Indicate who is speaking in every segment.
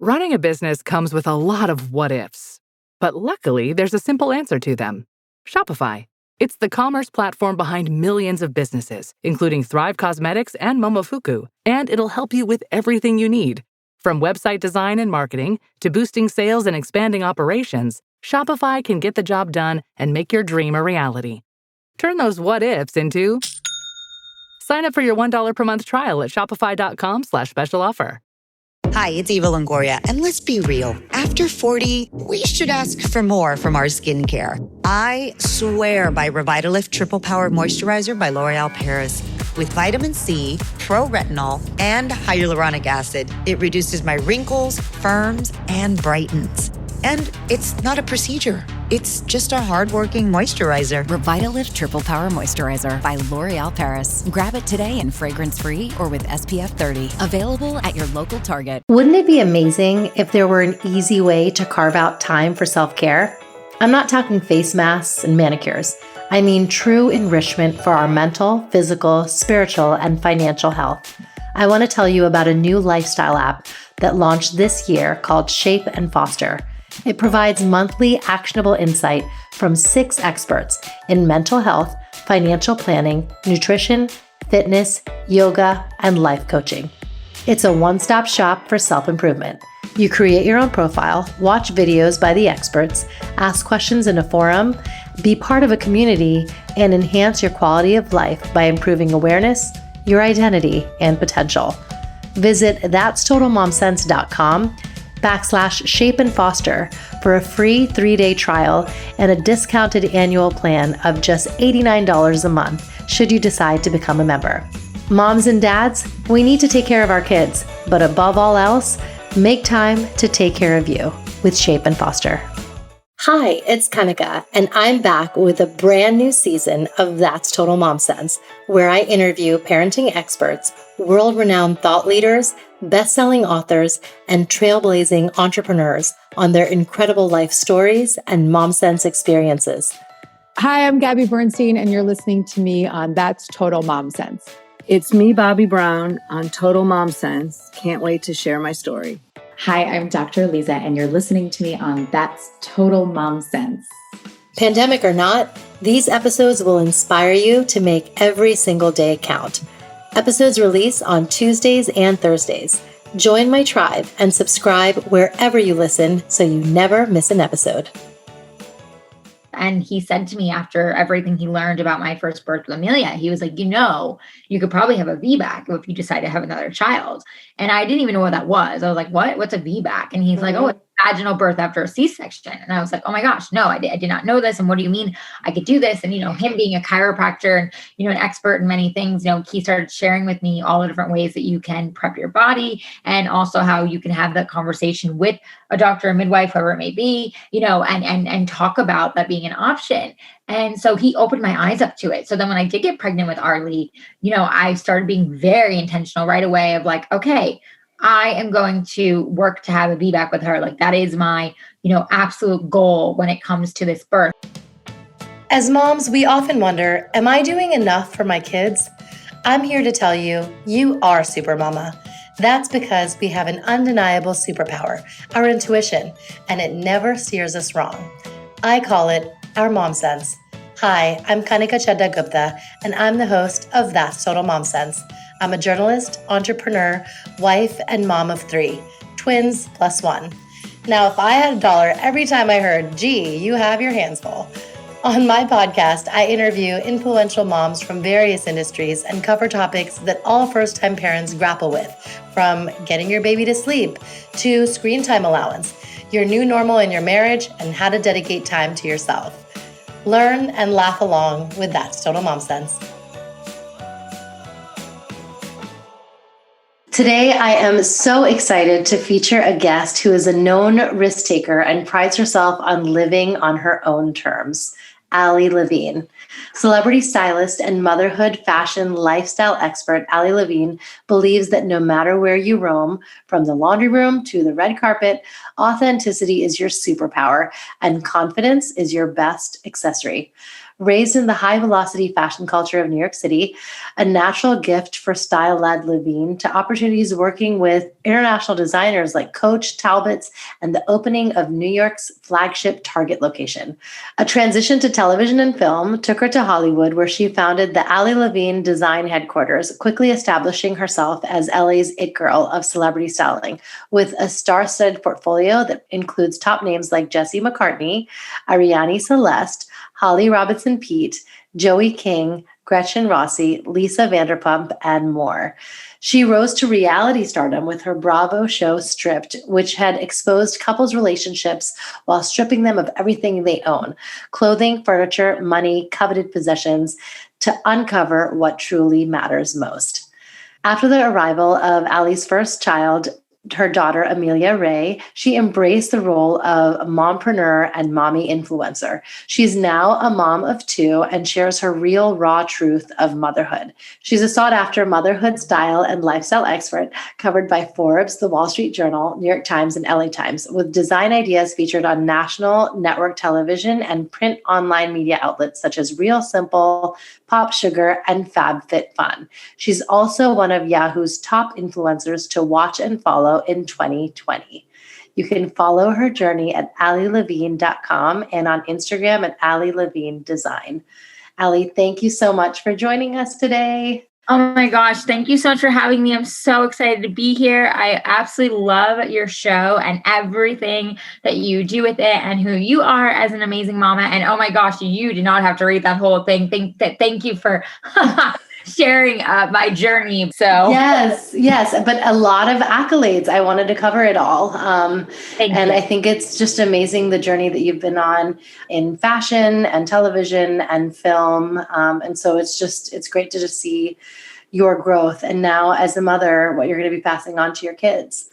Speaker 1: Running a business comes with a lot of what ifs, but luckily there's a simple answer to them. Shopify. It's the commerce platform behind millions of businesses, including Thrive Cosmetics and Momofuku, and it'll help you with everything you need. From website design and marketing to boosting sales and expanding operations, Shopify can get the job done and make your dream a reality. Turn those what ifs into... Sign up for your $1 per month trial at shopify.com/special offer.
Speaker 2: Hi, it's Eva Longoria, and let's be real. After 40, we should ask for more from our skincare. I swear by Revitalift Triple Power Moisturizer by L'Oréal Paris. With vitamin C, pro-retinol, and hyaluronic acid, it reduces my wrinkles, firms, and brightens. And it's not a procedure. It's just a hardworking moisturizer.
Speaker 3: Revitalift Triple Power Moisturizer by L'Oréal Paris. Grab it today in fragrance-free or with SPF 30. Available at your local Target.
Speaker 4: Wouldn't it be amazing if there were an easy way to carve out time for self-care? I'm not talking face masks and manicures. I mean true enrichment for our mental, physical, spiritual, and financial health. I want to tell you about a new lifestyle app that launched this year called Shape and Foster. It provides monthly actionable insight from 6 experts in mental health, financial planning, nutrition, fitness, yoga, and life coaching. It's a one-stop shop for self-improvement. You create your own profile, watch videos by the experts, ask questions in a forum, be part of a community, and enhance your quality of life by improving awareness, your identity, and potential. Visit that'stotalmomsense.com/shape and foster for a free 3-day trial and a discounted annual plan of just $89 a month should you decide to become a member. Moms and dads, we need to take care of our kids, but above all else, make time to take care of you with Shape and Foster. Hi, it's Kanika, and I'm back with a brand new season of That's Total Mom Sense, where I interview parenting experts, world-renowned thought leaders, best-selling authors, and trailblazing entrepreneurs on their incredible life stories and mom sense experiences.
Speaker 5: Hi, I'm Gabby Bernstein, and you're listening to me on That's Total Mom Sense.
Speaker 6: It's me, Bobby Brown, on Total Mom Sense. Can't wait to share my story.
Speaker 7: Hi, I'm Dr. Lisa, and you're listening to me on That's Total Mom Sense.
Speaker 4: Pandemic or not, these episodes will inspire you to make every single day count. Episodes release on Tuesdays and Thursdays. Join my tribe and subscribe wherever you listen so you never miss an episode.
Speaker 8: And he said to me after everything he learned about my first birth with Amelia, he was like, you could probably have a VBAC if you decide to have another child. And I didn't even know what that was. I was like, what? What's a VBAC? And he's like, oh, it's vaginal birth after a C-section. And I was like, oh my gosh, no, I did not know this. And what do you mean I could do this? And, him being a chiropractor and, an expert in many things, he started sharing with me all the different ways that you can prep your body and also how you can have that conversation with a doctor, a midwife, whoever it may be, and talk about that being an option. And so he opened my eyes up to it. So then when I did get pregnant with Arlie, I started being very intentional right away of like, okay, I am going to work to have a VBAC with her. Like that is my, absolute goal when it comes to this birth.
Speaker 4: As moms, we often wonder, am I doing enough for my kids? I'm here to tell you, you are super mama. That's because we have an undeniable superpower, our intuition, and it never steers us wrong. I call it our mom sense. Hi, I'm Kanika Chadda Gupta, and I'm the host of That's Total Mom Sense. I'm a journalist, entrepreneur, wife, and mom of 3, twins plus 1. Now, if I had $1 every time I heard, gee, you have your hands full. On my podcast, I interview influential moms from various industries and cover topics that all first-time parents grapple with, from getting your baby to sleep to screen time allowance, your new normal in your marriage, and how to dedicate time to yourself. Learn and laugh along with That's Total Mom Sense. Today, I am so excited to feature a guest who is a known risk taker and prides herself on living on her own terms, Ali Levine. Celebrity stylist and motherhood fashion lifestyle expert Ali Levine believes that no matter where you roam, from the laundry room to the red carpet, authenticity is your superpower and confidence is your best accessory. Raised in the high-velocity fashion culture of New York City, a natural gift for style led Levine to opportunities working with international designers like Coach, Talbots, and the opening of New York's flagship Target location. A transition to television and film took her to Hollywood, where she founded the Ali Levine Design headquarters, quickly establishing herself as LA's it girl of celebrity styling, with a star-studded portfolio that includes top names like Jesse McCartney, Arianny Celeste, Holly Robinson Peete, Joey King, Gretchen Rossi, Lisa Vanderpump, and more. She rose to reality stardom with her Bravo show Stripped, which had exposed couples' relationships while stripping them of everything they own: clothing, furniture, money, coveted possessions, to uncover what truly matters most. After the arrival of Ali's first child, her daughter, Amelia Ray, she embraced the role of mompreneur and mommy influencer. She's now a mom of 2 and shares her real, raw truth of motherhood. She's a sought-after motherhood style and lifestyle expert, covered by Forbes, The Wall Street Journal, New York Times, and LA Times, with design ideas featured on national network television and print online media outlets such as Real Simple, Pop Sugar, and FabFitFun. She's also one of Yahoo's top influencers to watch and follow in 2020. You can follow her journey at alilevine.com and on Instagram at Ali Levine Design. Ali, thank you so much for joining us today.
Speaker 8: Oh my gosh, thank you so much for having me. I'm so excited to be here. I absolutely love your show and everything that you do with it and who you are as an amazing mama. And oh my gosh, you did not have to read that whole thing. Thank you for sharing my journey. So
Speaker 4: yes, but a lot of accolades. I wanted to cover it all.
Speaker 8: Thank you.
Speaker 4: I think it's just amazing the journey that you've been on in fashion and television and film. And so it's great to just see your growth. And now as a mother, what you're going to be passing on to your kids.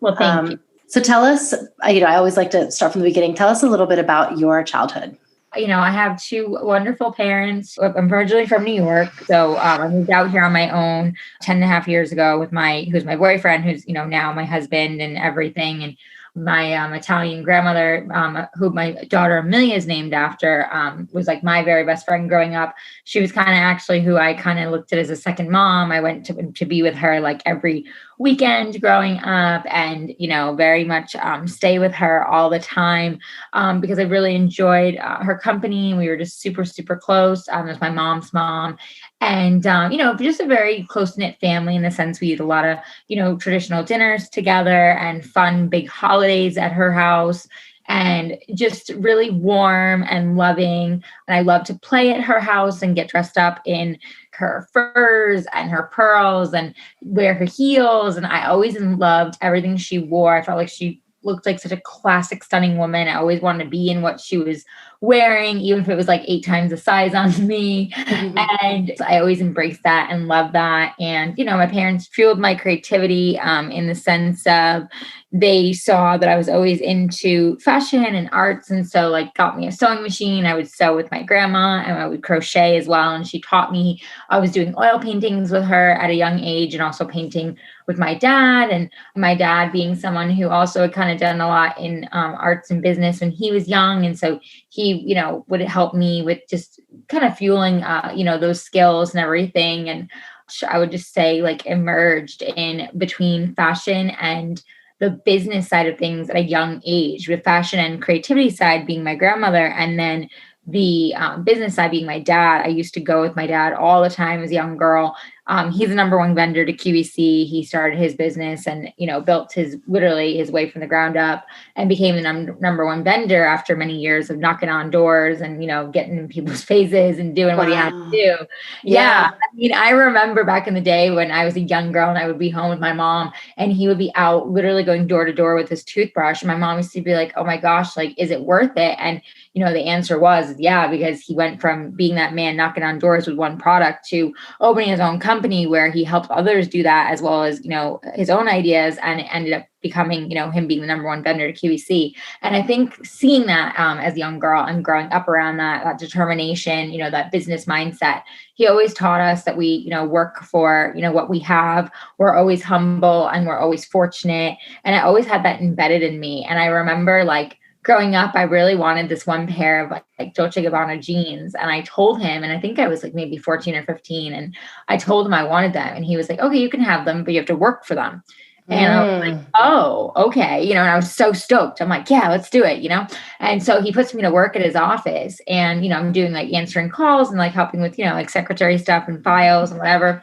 Speaker 8: Well, thank you.
Speaker 4: So tell us, I always like to start from the beginning. Tell us a little bit about your childhood.
Speaker 8: I have 2 wonderful parents. I'm originally from New York. So I moved out here on my own 10 and a half years ago with who's my boyfriend, who's, now my husband and everything. And my Italian grandmother, who my daughter Amelia is named after, was like my very best friend growing up. She was kind of actually who I kind of looked at as a second mom. I went to be with her like every weekend growing up and, very much stay with her all the time because I really enjoyed her company. We were just super, super close. It was my mom's mom. And, just a very close-knit family in the sense we eat a lot of, traditional dinners together and fun big holidays at her house and just really warm and loving. And I love to play at her house and get dressed up in her furs and her pearls and wear her heels. And I always loved everything she wore. I felt like she looked like such a classic, stunning woman. I always wanted to be in what she was wearing, even if it was like 8 times the size on me. Mm-hmm. And I always embraced that and loved that. And, my parents fueled my creativity in the sense of they saw that I was always into fashion and arts. And so got me a sewing machine. I would sew with my grandma and I would crochet as well. And she taught me, I was doing oil paintings with her at a young age and also painting with my dad, and my dad being someone who also had kind of done a lot in arts and business when he was young. And so he, would help me with just kind of fueling, those skills and everything. And I would just say emerged in between fashion and the business side of things at a young age, with fashion and creativity side being my grandmother. And then the business side being my dad. I used to go with my dad all the time as a young girl. He's the number 1 vendor to QVC. He started his business and, built his way from the ground up and became the number 1 vendor after many years of knocking on doors and, getting in people's faces and doing what he had to do. Yeah. I remember back in the day when I was a young girl and I would be home with my mom and he would be out literally going door to door with his toothbrush. And my mom used to be like, oh my gosh, is it worth it? And, the answer was, yeah, because he went from being that man knocking on doors with one product to opening his own company where he helped others do that as well as, his own ideas, and it ended up becoming, him being the number 1 vendor to QVC. And I think seeing that as a young girl and growing up around that determination, that business mindset, he always taught us that we, work for, what we have. We're always humble and we're always fortunate. And I always had that embedded in me. And I remember growing up, I really wanted this one pair of Dolce & Gabbana jeans. And I told him, and I think I was maybe 14 or 15. And I told him I wanted them. And he was like, okay, you can have them, but you have to work for them. And I was like, oh, okay. And I was so stoked. I'm like, yeah, let's do it, And so he puts me to work at his office and, I'm doing like answering calls and like helping with, like secretary stuff and files and whatever.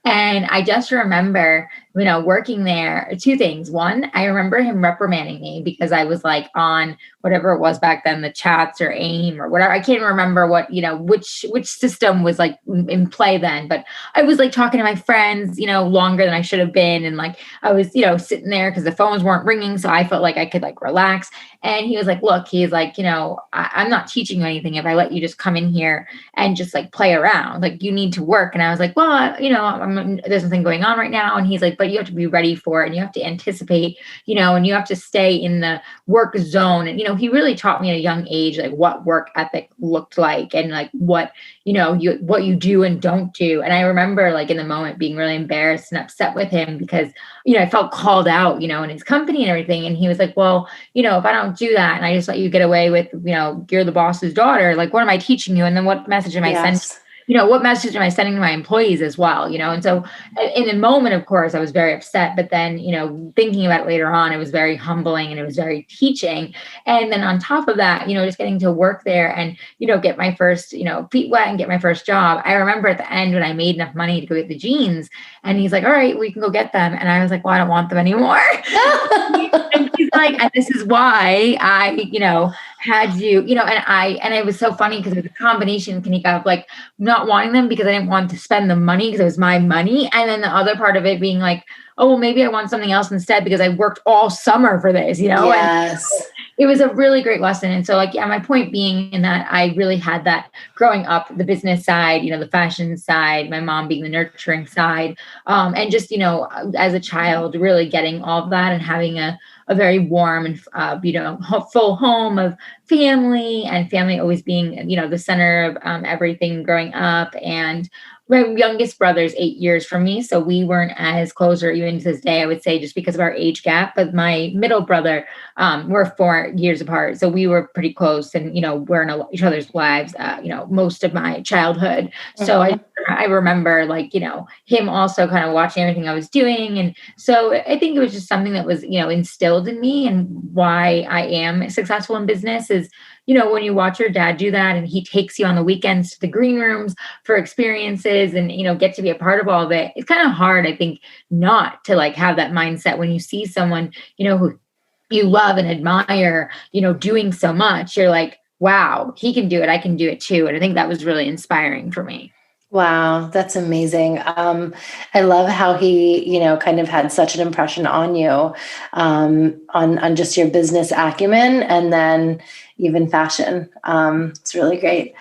Speaker 8: And I just remember, working there, two things. One, I remember him reprimanding me because I was like on whatever it was back then, the chats or AIM or whatever. I can't remember what, which system was like in play then, but I was like talking to my friends, longer than I should have been. And like, I was, sitting there because the phones weren't ringing. So I felt like I could like relax. And he was like, look, he's like, I'm not teaching you anything if I let you just come in here and just like play around. Like you need to work. And I was like, well, there's nothing going on right now. And he's like, but you have to be ready for it and you have to anticipate, and you have to stay in the work zone. And, he really taught me at a young age, like what work ethic looked like and like what, what you do and don't do. And I remember like in the moment being really embarrassed and upset with him because, I felt called out, in his company and everything. And he was like, well, if I don't do that and I just let you get away with, you're the boss's daughter, like, what am I teaching you? And then what message am I sending? What message am I sending to my employees as well? And so in the moment, of course, I was very upset, but then, thinking about it later on, it was very humbling and it was very teaching. And then on top of that, just getting to work there and, get my first, feet wet and get my first job. I remember at the end when I made enough money to go get the jeans and he's like, all right, we can go get them. And I was like, well, I don't want them anymore. And he's like, and this is why I, had you, and it was so funny because it was a combination, Kanika, of like not wanting them because I didn't want to spend the money because it was my money. And then the other part of it being like, oh, well, maybe I want something else instead because I worked all summer for this,
Speaker 4: Yes.
Speaker 8: And it was a really great lesson. And so like, yeah, my point being in that I really had that growing up, the business side, the fashion side, my mom being the nurturing side. And just, as a child, really getting all of that and having a very warm and, full home of family and family always being, the center of everything growing up. And my youngest brother's 8 years from me. So we weren't as close, or even to this day, I would say, just because of our age gap. But my middle brother, we're 4 years apart. So we were pretty close and, we're in each other's lives, most of my childhood. So I remember like, him also kind of watching everything I was doing. And so I think it was just something that was, instilled in me, and why I am successful in business is, when you watch your dad do that and he takes you on the weekends to the green rooms for experiences and, get to be a part of all of it, it's kind of hard, I think, not to like have that mindset when you see someone, who you love and admire, doing so much. You're like, wow, he can do it. I can do it too. And I think that was really inspiring for me.
Speaker 4: Wow, that's amazing. I love how he, kind of had such an impression on you, on just your business acumen and then even fashion. It's really great.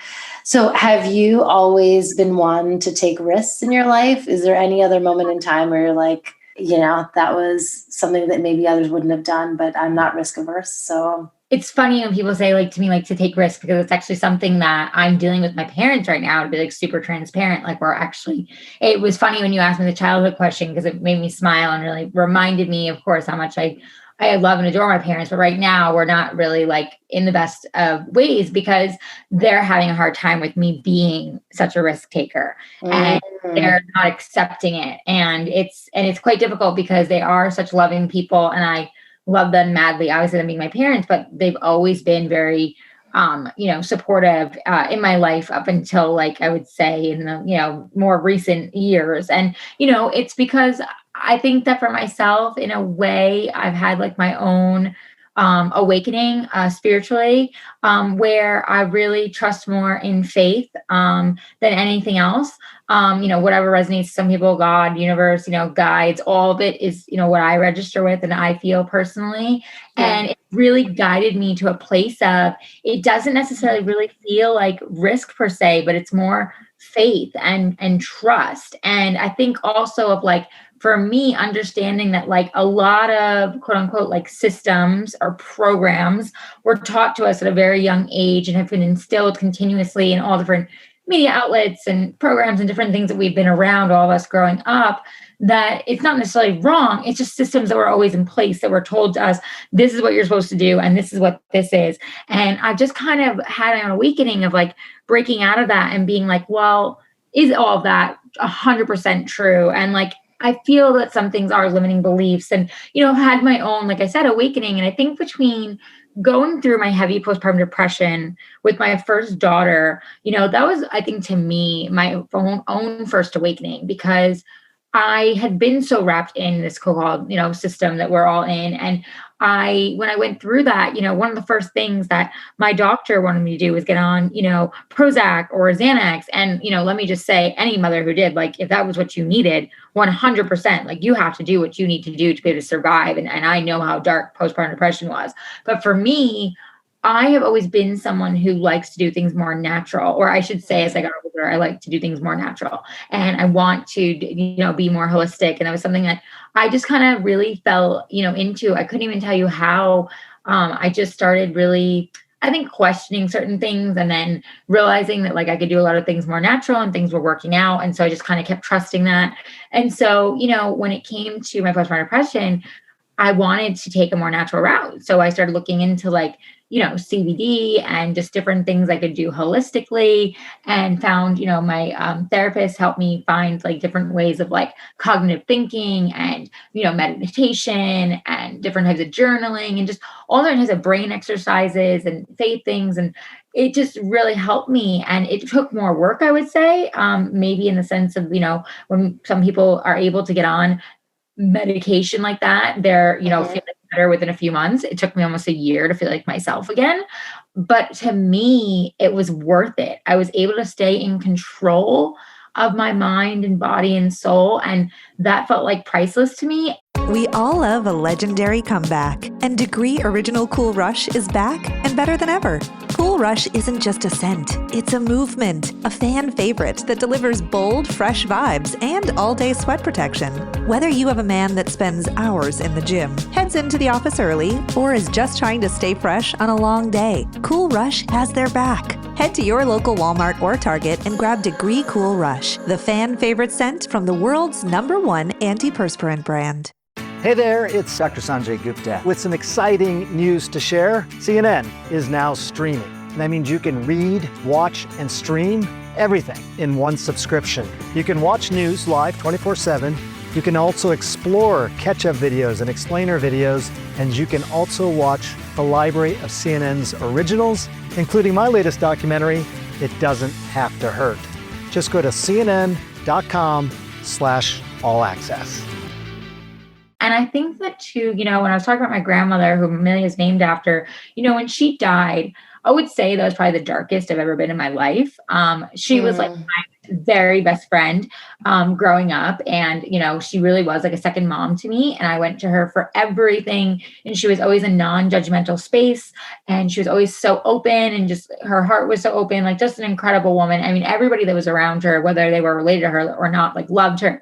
Speaker 4: So have you always been one to take risks in your life? Is there any other moment in time where you're like, that was something that maybe others wouldn't have done, but I'm not risk averse, so...
Speaker 8: It's funny when people say like to me, like to take risks, because it's actually something that I'm dealing with my parents right now, to be like super transparent. Like it was funny when you asked me the childhood question, because it made me smile and really reminded me, of course, how much I love and adore my parents. But right now we're not really like in the best of ways because they're having a hard time with me being such a risk taker and they're not accepting it. And it's quite difficult because they are such loving people and I love them madly, obviously them being my parents, but they've always been very, supportive in my life up until like, I would say in the, more recent years. And, it's because I think that for myself, in a way, I've had like my own awakening spiritually, where I really trust more in faith than anything else. Whatever resonates, some people, God, universe, guides, all of it is, what I register with and I feel personally. Yeah. And it really guided me to a place of, it doesn't necessarily really feel like risk per se, but it's more faith and trust. And I think also of like, for me, understanding that like a lot of quote unquote like systems or programs were taught to us at a very young age and have been instilled continuously in all different media outlets and programs and different things that we've been around, all of us growing up, that it's not necessarily wrong. It's just systems that were always in place that were told to us, this is what you're supposed to do. And this is what this is. And I've just kind of had an awakening of like breaking out of that and being like, well, is all of that 100% true? And like, I feel that some things are limiting beliefs and, had my own, like I said, awakening. And I think between going through my heavy postpartum depression with my first daughter, that was, I think, to me, my own first awakening, because I had been so wrapped in this so-called, system that we're all in. And when I went through that, one of the first things that my doctor wanted me to do was get on, Prozac or Xanax. And, let me just say, any mother who did, like, if that was what you needed, 100%, like, you have to do what you need to do to be able to survive. And I know how dark postpartum depression was. But for me, I have always been someone who likes to do things more natural, or I should say, as I got older, I like to do things more natural, and I want to, be more holistic. And that was something that I just kind of really fell, into. I couldn't even tell you how. I just started really, I think, questioning certain things, and then realizing that, like, I could do a lot of things more natural and things were working out. And so I just kind of kept trusting that. And so, when it came to my postpartum depression, I wanted to take a more natural route. So I started looking into, like, CBD and just different things I could do holistically, and found, my therapist helped me find, like, different ways of, like, cognitive thinking and, meditation and different types of journaling and just all different types of brain exercises and faith things. And it just really helped me. And it took more work, I would say, maybe in the sense of, when some people are able to get on medication like that, they're, feeling better within a few months. It took me almost a year to feel like myself again. But to me, it was worth it. I was able to stay in control of my mind and body and soul. And that felt like priceless to me.
Speaker 9: We all love a legendary comeback, and Degree Original Cool Rush is back and better than ever. Cool Rush isn't just a scent, it's a movement, a fan favorite that delivers bold, fresh vibes and all-day sweat protection. Whether you have a man that spends hours in the gym, heads into the office early, or is just trying to stay fresh on a long day, Cool Rush has their back. Head to your local Walmart or Target and grab Degree Cool Rush, the fan favorite scent from the world's #1 antiperspirant brand.
Speaker 10: Hey there, it's Dr. Sanjay Gupta with some exciting news to share. CNN is now streaming. That means you can read, watch, and stream everything in one subscription. You can watch news live 24/7. You can also explore catch-up videos and explainer videos, and you can also watch a library of CNN's originals, including my latest documentary, It Doesn't Have to Hurt. Just go to cnn.com/all access.
Speaker 8: And I think that too, when I was talking about my grandmother, who Amelia is named after, when she died, I would say that was probably the darkest I've ever been in my life. She was like my very best friend growing up. And, she really was like a second mom to me. And I went to her for everything. And she was always a non-judgmental space. And she was always so open, and just her heart was so open, like just an incredible woman. I mean, everybody that was around her, whether they were related to her or not, like loved her.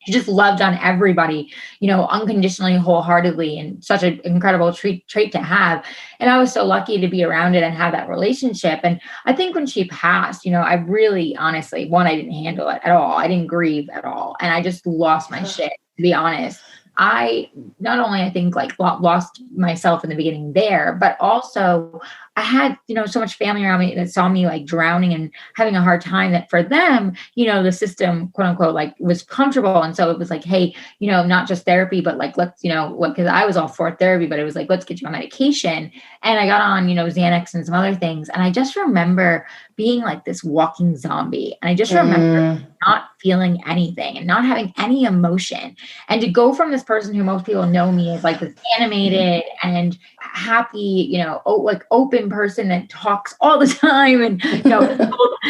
Speaker 8: She just loved on everybody, unconditionally, wholeheartedly, and such an incredible trait to have. And I was so lucky to be around it and have that relationship. And I think when she passed, I really, honestly, I didn't handle it at all. I didn't grieve at all. And I just lost my shit, to be honest. I not only, I think, like lost myself in the beginning there, but also I had, so much family around me that saw me like drowning and having a hard time, that for them, the system, quote unquote, like was comfortable. And so it was like, hey, not just therapy, but like, let's, because I was all for therapy, but it was like, let's get you on medication. And I got on, Xanax and some other things. And I just remember being like this walking zombie. And I just remember not feeling anything and not having any emotion. And to go from this person who most people know me as like this animated and happy, like open person that talks all the time, and,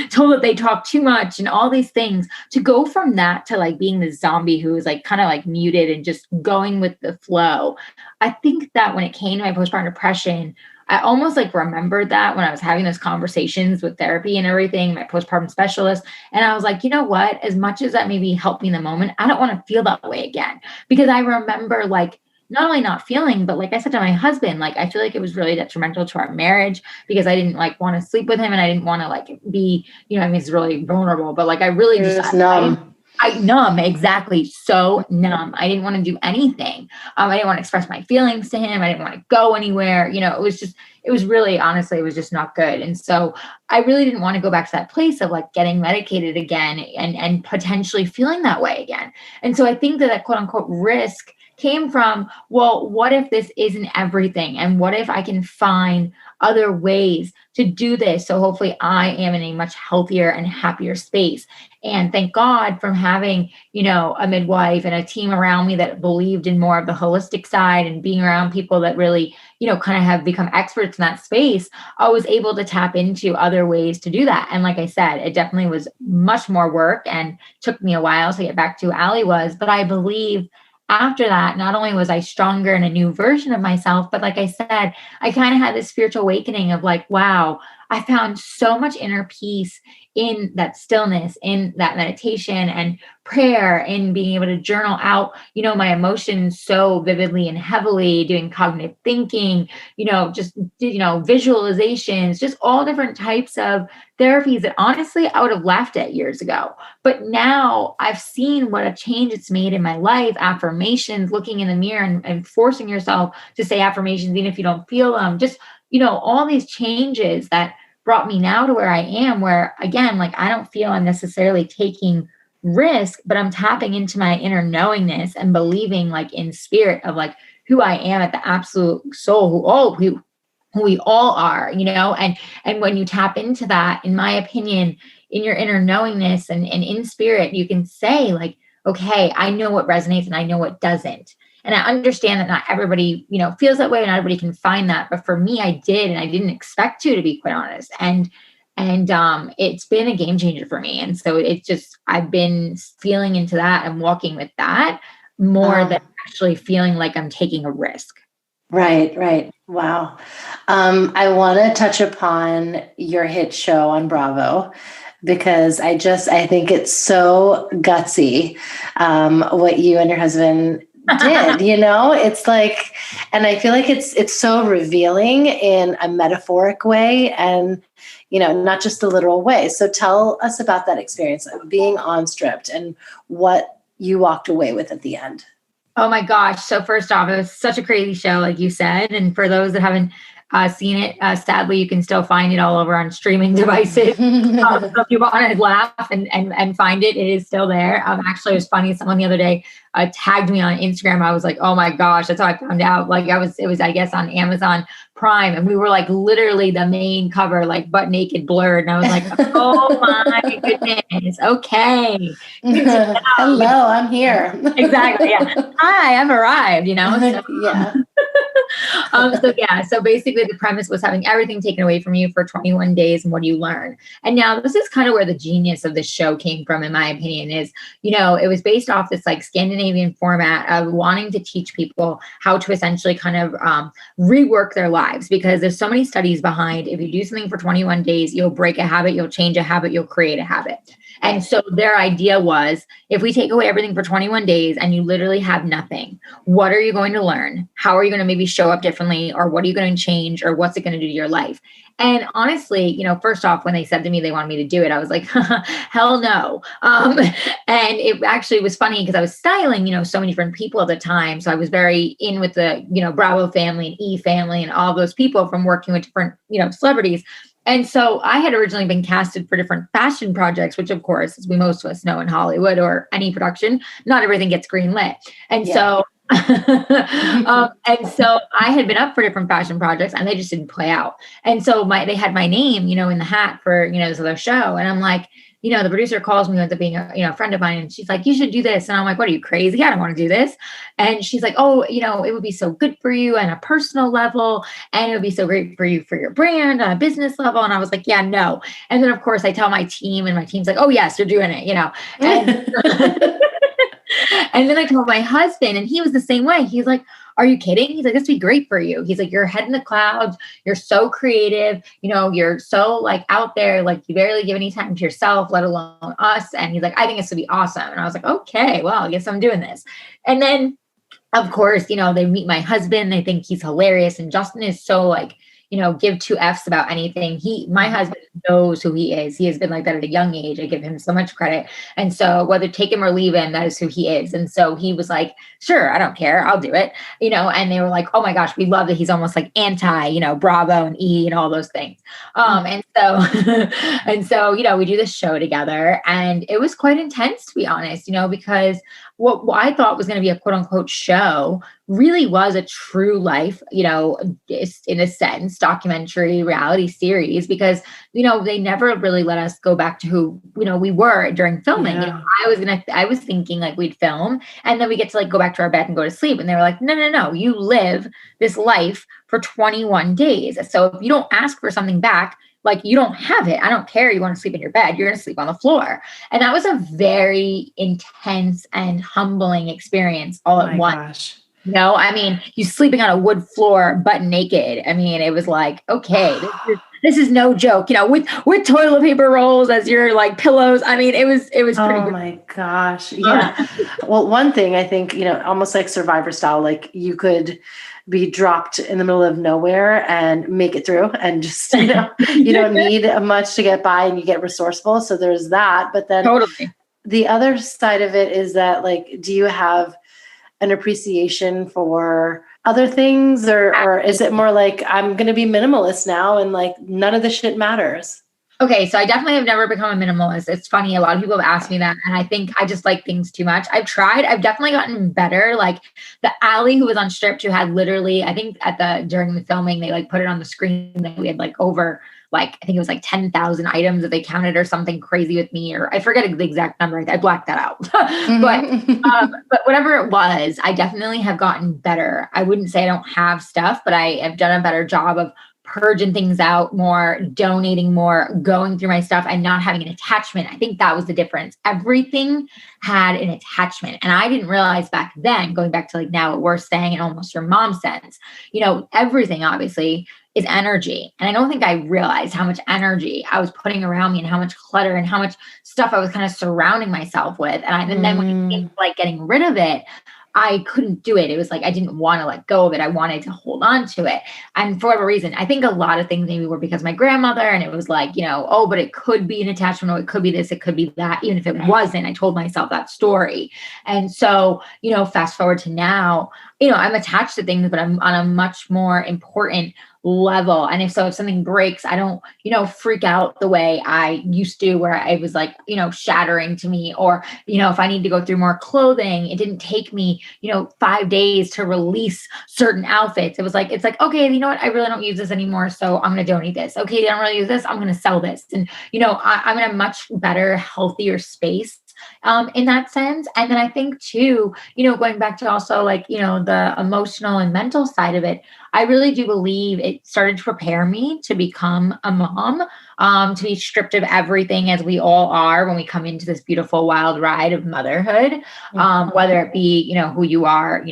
Speaker 8: told that they talk too much and all these things, to go from that to like being the zombie who is like kind of like muted and just going with the flow. I think that when it came to my postpartum depression, I almost like remembered that when I was having those conversations with therapy and everything, my postpartum specialist. And I was like, you know what, as much as that maybe helped me in the moment, I don't want to feel that way again. Because I remember like not only not feeling, but like I said to my husband, like, I feel like it was really detrimental to our marriage, because I didn't like want to sleep with him, and I didn't want to like be, it's really vulnerable, but like I really just, numb, exactly. So numb. I didn't want to do anything. I didn't want to express my feelings to him. I didn't want to go anywhere. It was really, honestly, it was just not good. And so I really didn't want to go back to that place of like getting medicated again and potentially feeling that way again. And so I think that quote unquote risk came from, well, what if this isn't everything? And what if I can find other ways to do this? So hopefully I am in a much healthier and happier space. And thank God from having, a midwife and a team around me that believed in more of the holistic side and being around people that really, kind of have become experts in that space, I was able to tap into other ways to do that. And like I said, it definitely was much more work and took me a while to get back to who Ali was. But I believe after that, not only was I stronger and a new version of myself, but like I said, I kind of had this spiritual awakening of like, wow, I found so much inner peace in that stillness, in that meditation and prayer, in being able to journal out, my emotions so vividly and heavily, doing cognitive thinking, visualizations, just all different types of therapies that honestly I would have laughed at years ago. But now I've seen what a change it's made in my life. Affirmations, looking in the mirror and forcing yourself to say affirmations, even if you don't feel them, just, all these changes that brought me now to where I am, where again, like I don't feel I'm necessarily taking risk, but I'm tapping into my inner knowingness and believing like in spirit of like who I am at the absolute soul, who we all are, and when you tap into that, in my opinion, in your inner knowingness and in spirit, you can say like, okay, I know what resonates and I know what doesn't. And I understand that not everybody, feels that way and not everybody can find that. But for me, I did, and I didn't expect to be quite honest. And it's been a game changer for me. And so I've been feeling into that and walking with that more than actually feeling like I'm taking a risk.
Speaker 11: Right. Wow. I want to touch upon your hit show on Bravo, because I think it's so gutsy, what you and your husband did, it's like, and I feel like it's so revealing in a metaphoric way and, not just the literal way. So tell us about that experience of being on Stipped and what you walked away with at the end.
Speaker 8: Oh my gosh. So first off, it was such a crazy show, like you said. And for those that haven't seen it, sadly, you can still find it all over on streaming devices. So if you want to laugh and find it, it is still there. Actually, it was funny. Someone the other day tagged me on Instagram. I was like, oh my gosh, that's how I found out. Like it was, I guess, on Amazon Prime. And we were like literally the main cover, like butt naked blurred. And I was like, oh my goodness. Okay.
Speaker 11: Hello, I'm here.
Speaker 8: Exactly. Yeah. Hi, I've arrived, So,
Speaker 11: yeah.
Speaker 8: So basically the premise was having everything taken away from you for 21 days. And what do you learn? And now this is kind of where the genius of the show came from, in my opinion, is, it was based off this like Scandinavian format of wanting to teach people how to essentially kind of rework their lives, because there's so many studies behind, if you do something for 21 days, you'll break a habit, you'll change a habit, you'll create a habit. And so their idea was, if we take away everything for 21 days and you literally have nothing, what are you going to learn? How are you going to maybe show up differently? Or what are you going to change? Or what's it going to do to your life? And honestly, first off, when they said to me they wanted me to do it, I was like, hell no. And it actually was funny because I was styling, so many different people at the time. So I was very in with the, Bravo family and E family and all those people from working with different, celebrities. And so I had originally been casted for different fashion projects, which of course, as most of us know in Hollywood or any production, not everything gets greenlit. And so and so I had been up for different fashion projects and they just didn't play out. And so they had my name, in the hat for, this other show. And I'm like, the producer calls me, ends up being a friend of mine. And she's like, you should do this. And I'm like, what, are you crazy? I don't want to do this. And she's like, oh, it would be so good for you on a personal level. And it would be so great for you, for your brand on a business level. And I was like, yeah, no. And then of course I tell my team and my team's like, oh yes, you're doing it, And, and then I told my husband and he was the same way. He's like, are you kidding? He's like, this would be great for you. He's like, you're head in the clouds. You're so creative. You're so like out there, like you barely give any time to yourself, let alone us. And he's like, I think this would be awesome. And I was like, okay, well, I guess I'm doing this. And then of course, they meet my husband. They think he's hilarious. And Justin is so like, give two Fs about anything. My husband knows who he is. He has been like that at a young age. I give him so much credit. And so whether take him or leave him, that is who he is. And so he was like, sure, I don't care. I'll do it. And they were like, oh my gosh, we love that he's almost like anti, Bravo and E and all those things. And so, we do this show together, and it was quite intense, to be honest, because what I thought was going to be a quote unquote show really was a true life, in a sense, documentary reality series, because, they never really let us go back to who, we were during filming.
Speaker 11: Yeah.
Speaker 8: I was thinking like we'd film and then we get to like go back to our bed and go to sleep. And they were like, no, you live this life for 21 days. So if you don't ask for something back, like you don't have it. I don't care. You want to sleep in your bed. You're going to sleep on the floor. And that was a very intense and humbling experience all at once. Gosh. You sleeping on a wood floor, butt naked. It was like, okay, this is no joke, with toilet paper rolls as your like pillows. It was pretty
Speaker 11: Oh my gosh. Yeah. Well, one thing I think, almost like Survivor style, like you could be dropped in the middle of nowhere and make it through, and just, you don't need much to get by, and you get resourceful. So there's that. But then
Speaker 8: totally.
Speaker 11: The other side of it is that, like, do you have an appreciation for other things, or is it more like, I'm going to be minimalist now and like none of the shit matters?
Speaker 8: Okay, so I definitely have never become a minimalist. It's funny. A lot of people have asked me that, and I think I just like things too much. I've tried. I've definitely gotten better. Like the Ali who was on Stipped, who had literally, I think during the filming, they like put it on the screen that we had like over, like, I think it was like 10,000 items that they counted or something crazy with me, or I forget the exact number. I blacked that out. But whatever it was, I definitely have gotten better. I wouldn't say I don't have stuff, but I have done a better job of purging things out more, donating more, going through my stuff, and not having an attachment. I think that was the difference. Everything had an attachment. And I didn't realize back then, going back to like now what we're saying in almost your mom sense, everything obviously is energy. And I don't think I realized how much energy I was putting around me and how much clutter and how much stuff I was kind of surrounding myself with. And then when it came to like getting rid of it, I couldn't do it. It was like, I didn't want to let go of it. I wanted to hold on to it. And for whatever reason, I think a lot of things maybe were because of my grandmother, and it was like, but it could be an attachment, or it could be this, it could be that. Even if it wasn't, I told myself that story. And so, fast forward to now, I'm attached to things, but I'm on a much more important level. And if something breaks, I don't, freak out the way I used to, where I was like, shattering to me, or, if I need to go through more clothing, it didn't take me, 5 days to release certain outfits. It's like, okay, you know what? I really don't use this anymore. So I'm going to donate this. Okay. I don't really use this. I'm going to sell this. And, I'm in a much better, healthier space in that sense. And then I think too, going back to also like, the emotional and mental side of it, I really do believe it started to prepare me to become a mom, to be stripped of everything, as we all are when we come into this beautiful wild ride of motherhood, whether it be, who you are,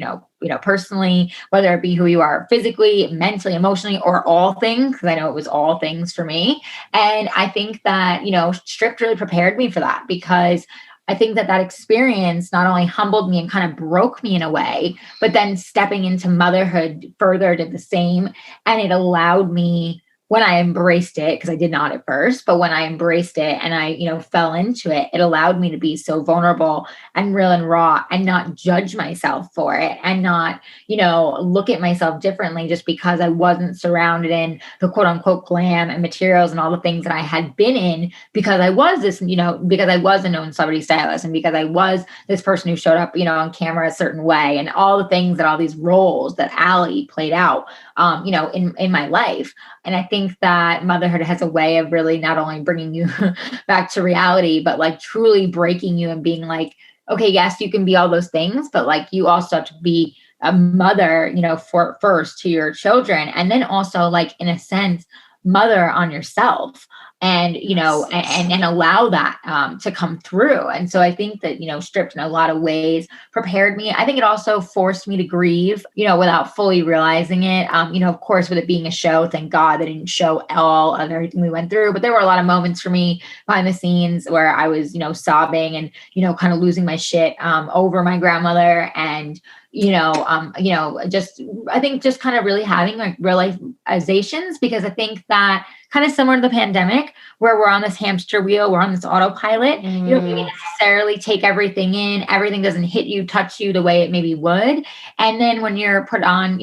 Speaker 8: personally, whether it be who you are physically, mentally, emotionally, or all things, because I know it was all things for me. And I think that, Stripped really prepared me for that, because I think that experience not only humbled me and kind of broke me in a way, but then stepping into motherhood further did the same. And it allowed me, when I embraced it, because I did not at first, but when I embraced it and I, fell into it, it allowed me to be so vulnerable and real and raw, and not judge myself for it, and not, look at myself differently just because I wasn't surrounded in the quote unquote glam and materials and all the things that I had been in, because I was this, because I was a known celebrity stylist, and because I was this person who showed up, on camera a certain way, and all the things that all these roles that Ali played out, in my life. And I think that motherhood has a way of really not only bringing you back to reality, but like truly breaking you and being like, okay, yes, you can be all those things, but like you also have to be a mother, for first to your children. And then also like, in a sense, mother on yourself. and, and allow that to come through. And so I think that, Stripped in a lot of ways prepared me. I think it also forced me to grieve, without fully realizing it. Of course, with it being a show, thank God they didn't show all of everything we went through, but there were a lot of moments for me behind the scenes where I was, sobbing and, kind of losing my shit over my grandmother, and I think just kind of really having like realizations, because I think that kind of similar to the pandemic where we're on this hamster wheel, we're on this autopilot, you don't maybe necessarily take everything in, everything doesn't hit you, touch you the way it maybe would. And then when you're put on,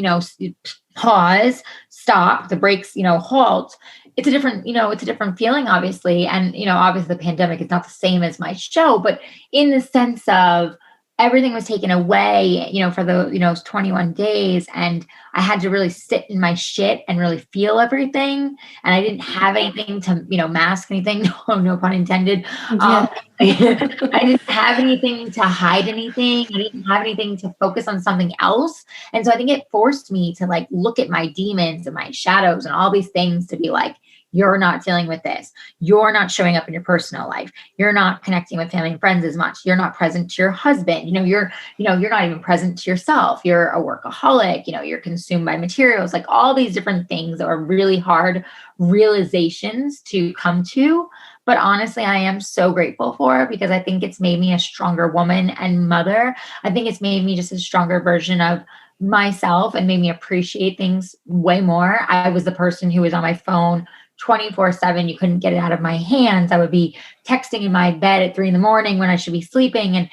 Speaker 8: pause, stop, the brakes, halt, it's a different feeling, obviously. And, obviously the pandemic is not the same as my show, but in the sense of everything was taken away, for the, 21 days. And I had to really sit in my shit and really feel everything. And I didn't have anything to, mask anything. No pun intended. I didn't have anything to hide anything. I didn't have anything to focus on something else. And so I think it forced me to like, look at my demons and my shadows and all these things to be like, you're not dealing with this. You're not showing up in your personal life. You're not connecting with family and friends as much. You're not present to your husband. You're not even present to yourself. You're a workaholic. You're consumed by materials, like all these different things that are really hard realizations to come to. But honestly, I am so grateful for it, because I think it's made me a stronger woman and mother. I think it's made me just a stronger version of myself and made me appreciate things way more. I was the person who was on my phone 24/7. You couldn't get it out of my hands. I would be texting in my bed at 3 a.m. when I should be sleeping. And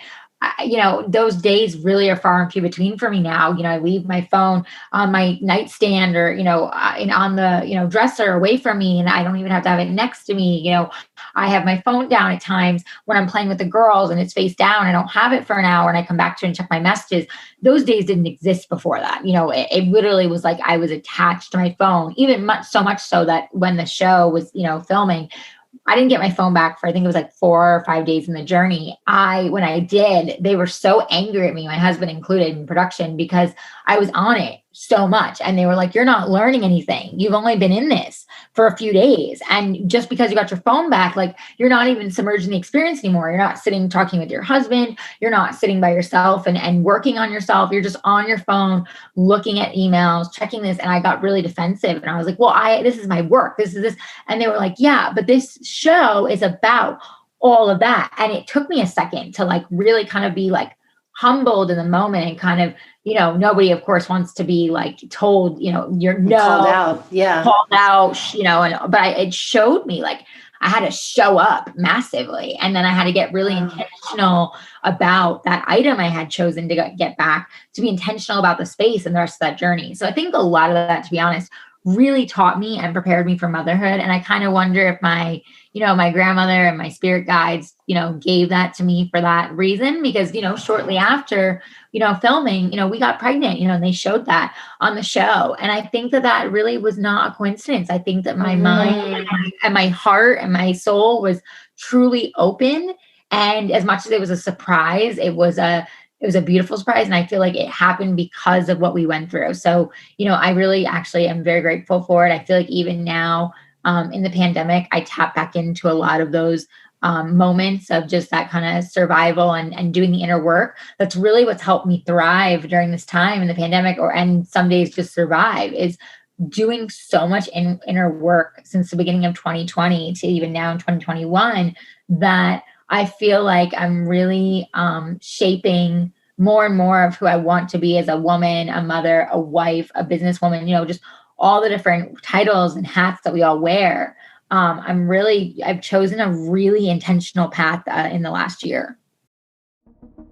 Speaker 8: those days really are far and few between for me now. I leave my phone on my nightstand or, on the, dresser away from me, and I don't even have to have it next to me. I have my phone down at times when I'm playing with the girls and it's face down. I don't have it for an hour and I come back to it and check my messages. Those days didn't exist before that. It literally was like I was attached to my phone, so much so that when the show was, filming, I didn't get my phone back for, I think it was like 4 or 5 days in the journey. When I did, they were so angry at me, my husband included in production, because I was on it so much. And they were like, you're not learning anything. You've only been in this for a few days. And just because you got your phone back, like you're not even submerged in the experience anymore. You're not sitting talking with your husband. You're not sitting by yourself and working on yourself. You're just on your phone, looking at emails, checking this. And I got really defensive. And I was like, well, this is my work. This is this. And they were like, yeah, but this show is about all of that. And it took me a second to like really kind of be like humbled in the moment and kind of, nobody of course wants to be like told, you're
Speaker 11: called out. Yeah.
Speaker 8: Called out, but it showed me like I had to show up massively. And then I had to get really intentional about that item I had chosen to get back, to be intentional about the space and the rest of that journey. So I think a lot of that, to be honest, really taught me and prepared me for motherhood. And I kind of wonder if my grandmother and my spirit guides, gave that to me for that reason, because, shortly after, filming, we got pregnant, and they showed that on the show. And I think that really was not a coincidence. I think that my mind and my heart and my soul was truly open. And as much as it was a surprise, it was a beautiful surprise. And I feel like it happened because of what we went through. So, I really actually am very grateful for it. I feel like even now in the pandemic, I tap back into a lot of those moments of just that kind of survival and doing the inner work. That's really what's helped me thrive during this time in the pandemic, and some days just survive, is doing so much inner work since the beginning of 2020 to even now in 2021, that I feel like I'm really shaping more and more of who I want to be as a woman, a mother, a wife, a businesswoman, just all the different titles and hats that we all wear. I've chosen a really intentional path in the last year.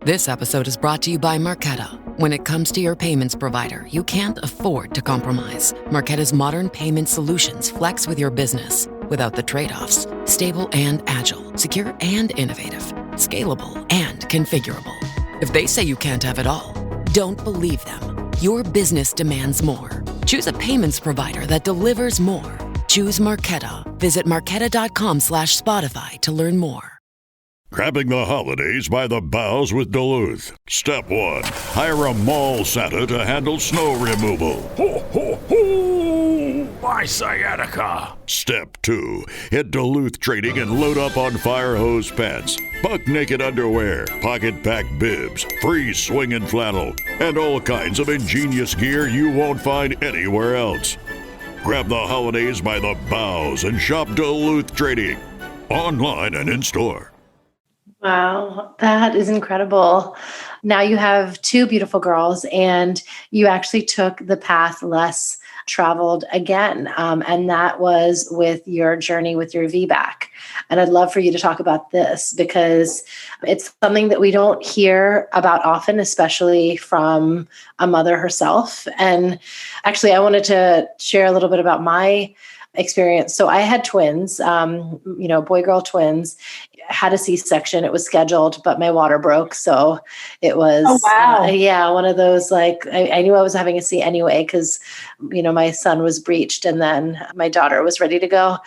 Speaker 12: This episode is brought to you by Marqeta. When it comes to your payments provider, you can't afford to compromise. Marqeta's modern payment solutions flex with your business without the trade-offs. Stable and agile, secure and innovative, scalable and configurable. If they say you can't have it all, don't believe them. Your business demands more. Choose a payments provider that delivers more. Choose Marqeta. Visit marqeta.com/Spotify to learn more.
Speaker 13: Grabbing the holidays by the boughs with Duluth. Step 1. Hire a mall Santa to handle snow removal.
Speaker 14: Ho, ho, ho! My
Speaker 13: my sciatica. Step 2. Hit Duluth Trading and load up on fire hose pants, buck naked underwear, pocket pack bibs, free swinging flannel, and all kinds of ingenious gear you won't find anywhere else. Grab the holidays by the boughs and shop Duluth Trading, online and in store.
Speaker 11: Wow, that is incredible. Now you have two beautiful girls, and you actually took the path less traveled again. And that was with your journey with your VBAC. And I'd love for you to talk about this because it's something that we don't hear about often, especially from a mother herself. And actually, I wanted to share a little bit about my experience. So I had twins, boy-girl twins. Had a C-section. It was scheduled, but my water broke. So it was, one of those, like, I knew I was having a C anyway, because, my son was breached and then my daughter was ready to go.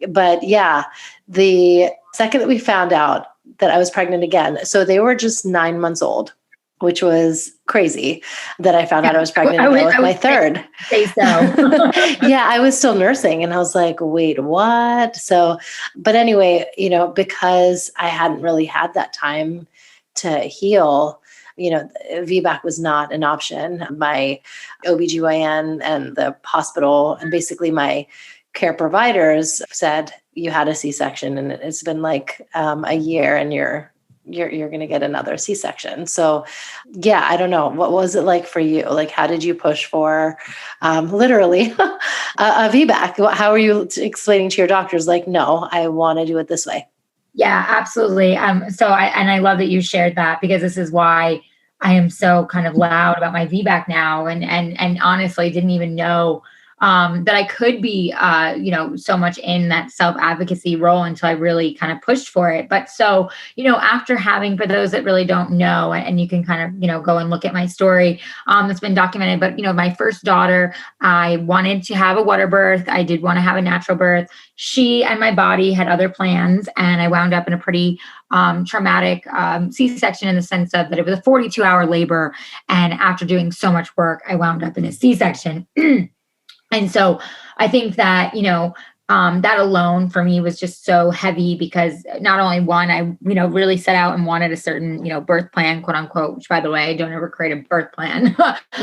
Speaker 11: But yeah, the second that we found out that I was pregnant again, so they were just 9 months old, which was crazy that I found out I was pregnant with my third.
Speaker 8: Say so.
Speaker 11: Yeah, I was still nursing and I was like, wait, what? So, but anyway, because I hadn't really had that time to heal, VBAC was not an option. My OBGYN and the hospital and basically my care providers said, you had a C-section and it's been like a year and you're going to get another C-section. So yeah, I don't know. What was it like for you? Like, how did you push for literally a VBAC? How are you explaining to your doctors, like, no, I want to do it this way?
Speaker 8: Yeah, absolutely. I love that you shared that, because this is why I am so kind of loud about my VBAC now. And honestly didn't even know that I could be, so much in that self-advocacy role until I really kind of pushed for it. But so, after having, for those that really don't know, and you can kind of, go and look at my story that's been documented, but, my first daughter, I wanted to have a water birth. I did want to have a natural birth. She and my body had other plans, and I wound up in a pretty traumatic C-section, in the sense of that it was a 42-hour labor. And after doing so much work, I wound up in a C-section. And so I think that, that alone for me was just so heavy, because not only one, I, really set out and wanted a certain, birth plan, quote unquote, which, by the way, don't ever create a birth plan.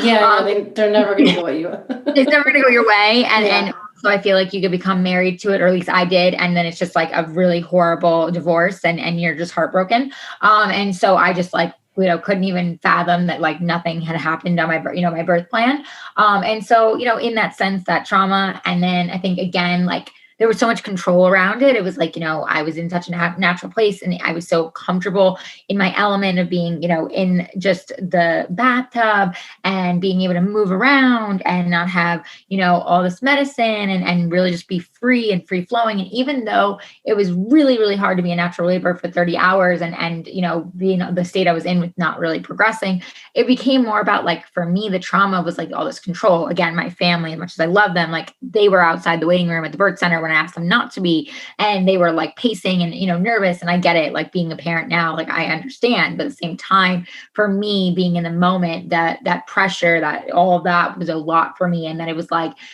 Speaker 11: They're never going to go you.
Speaker 8: It's never going to go your way. And so I feel like you could become married to it, or at least I did. And then it's just like a really horrible divorce and you're just heartbroken. And so I just couldn't even fathom that nothing had happened on my, my birth plan. And so, in that sense, that trauma. And then I think, again, there was so much control around it. It was I was in such a natural place, and I was so comfortable in my element of being, in just the bathtub and being able to move around and not have, all this medicine and really just be free and free flowing. And even though it was really, really hard to be in natural labor for 30 hours and, being the state I was in with not really progressing, it became more about for me, the trauma was all this control. Again, my family, as much as I love them, they were outside the waiting room at the birth center when I asked them not to be, and they were pacing and, nervous. And I get it, being a parent now, I understand, but at the same time, for me, being in the moment, that pressure, that all of that was a lot for me. And then it was